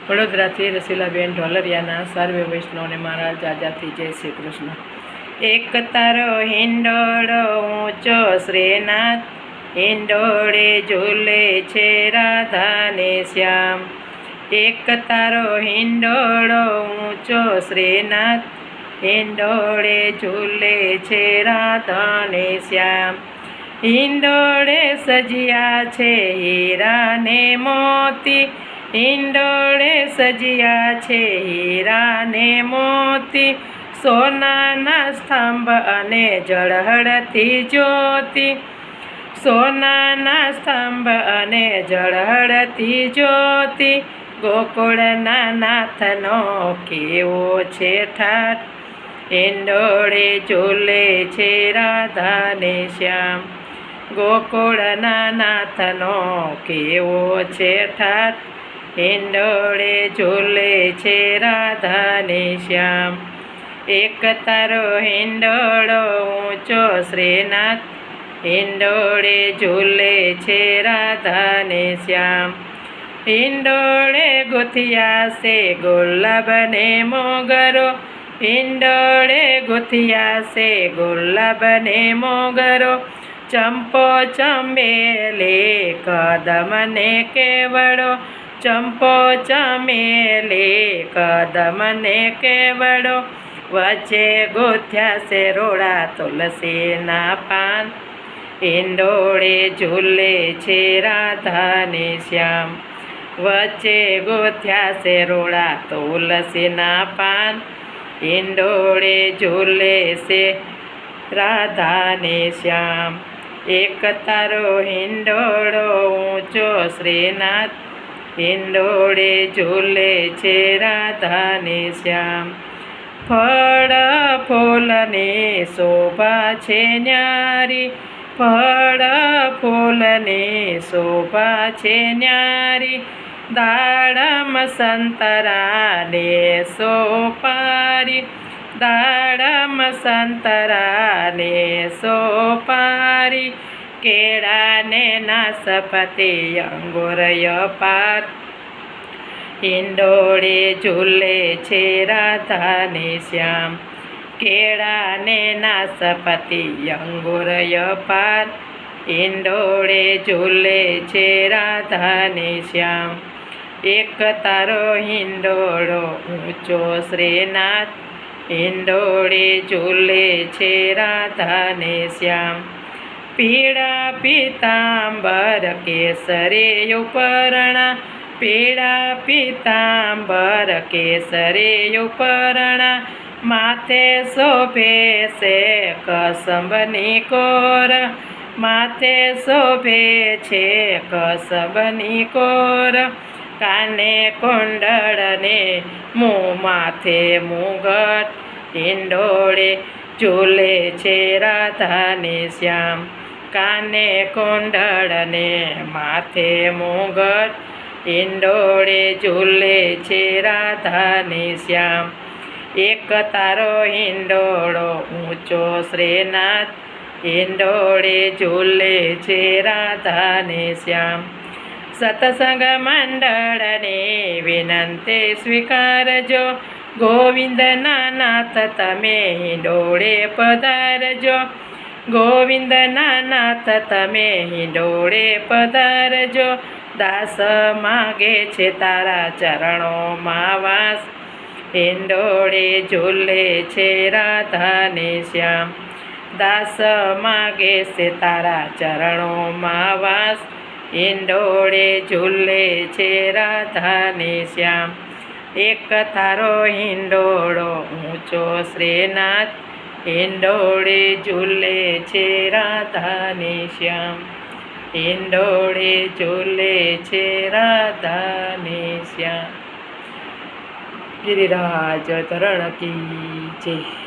વડોદરાથી રસીલાબેન ઢોલરિયાના સર્વે વૈષ્ણવને મારા જાજાથી જય શ્રી કૃષ્ણ. એક તારો હિંડોળો ઊંચો શ્રીનાથ, હિંડોળે ઝૂલે છે રાધાને શ્યામ. એક તારો હિંડોળો ઊંચો શ્રીનાથ, હિંડોળે ઝૂલે છે રાધાને શ્યામ. હિંડોળે સજ્યા છે હીરા ને મોતી, હિંડોળે સજ્યા છે હીરા ને મોતી. સોનાના સ્તંભ અને ઝળહળતી જ્યોતિ, સોનાના સ્તંભ અને ઝળહળતી જ્યોતિ. ગોકુળના નાથનો કેવો છે ઠાઠ, હિંડોળે ઝૂલે છે રાધાને શ્યામ. ગોકુળના નાથનો કેવો છે ઠાઠ, હિંડોળે ઝૂલે છે રાધાને શ્યામ. એક તારો હિંડોળો ઊંચો શ્રીનાથ, હિંડોળે ઝૂલે છે રાધાને શ્યામ. હિંડોળે ગુથિયા છે ગુલાબને મોગરો, હિંડોળે ગુથિયા છે ગુલાબને મોગરો. ચંપો ચમેલી કદમને કેવડો, ચંપો ચમેલી કદમને કેવડો. વચ્ચે ગોથ્યા છે રોડા તુલસીના પાન, હિંડોળે ઝૂલે છે રાધાને શ્યામ. વચ્ચે ગોથ્યા છે રોડા તુલસીના પાન, હિંડોળે ઝૂલે છે રાધાને શ્યામ. એક તારો હિંડોળો ઊંચો શ્રીનાથ, હિંડોળે ઝૂલે છે રાધાને શ્યામ. ફળ ફૂલની શોભા છે ન્યારી, ફળ ફૂલની શોભા છે ન્યારી. દાડમ સંતરાને સોપારી, દાડમ સંતરાને સોપારી. કેળાને નાસપતી અંગુર અપાર, હિંડોળે ઝૂલે છે રાધાને શ્યામ. કેળાને નાસપતી અંગુર અપાર, હિંડોળે ઝૂલે છે રાધાને શ્યામ. એક તારો હિંડોળો ઊંચો શ્રીનાથ, હિંડોળે ઝૂલે છે રાધાને શ્યામ. પીળા પીતાંબર કેસરી ઉપરણા, પીળા પીતાંબર કેસરી ઉપરણા. માથે શોભે છે કસંબની કોર, માથે શોભે છે કસંબની કોર. કાને કુંડળને મું માથે મુગટ, હિંડોળે ઝૂલે છે રાધાને શ્યામ. કાને કુંડળને માથે મુગટ, હિંડોળે ઝૂલે છે રાધાને શ્યામ. એક તારો હિંડોળો ઊંચો શ્રીનાથ, હિંડોળે ઝૂલે છે રાધાને શ્યામ. સત્સંગ મંડળને વિનંતી સ્વીકારજો, ગોવિંદના નાથ તમે હિંડોળે પધારજો. ગોવિંદના નાથ તમે હિંડોળે પધારજો. દાસ માગે છે તારા ચરણોમાં વાસ, હિંડોળે ઝૂલે છે રાધાને શ્યામ. દાસ માગે છે તારા ચરણોમાં વાસ, હિંડોળે ઝૂલે છે રાધાને શ્યામ. એક તારો હિંડોળો ઊંચો શ્રીનાથ, હિંડોળે ઝૂલે છે રાધાને શ્યામ. હિંડોળે ઝૂલે છે રાધાને શ્યામ. ગિરિરાજ ધરણ કી જય.